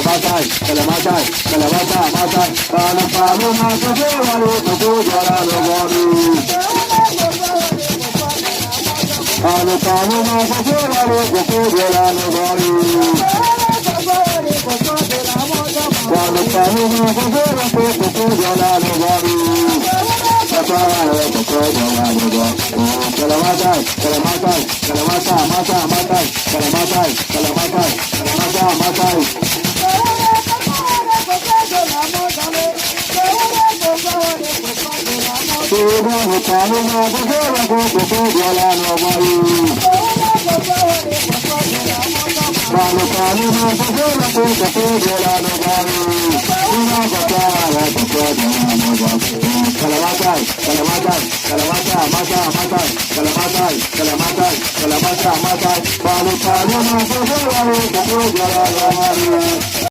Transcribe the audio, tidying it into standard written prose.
matan, que le matan, que le matan, matan. Para paloma que se vale, que tú lloras los goles. Para paloma que se vale, que tú lloras los goles. Cuando paloma que se vale, que tú lloras los goles. Que le matan, que le matan, que le matan, matan, matan, que le matan, que le matan, que le matan, matan.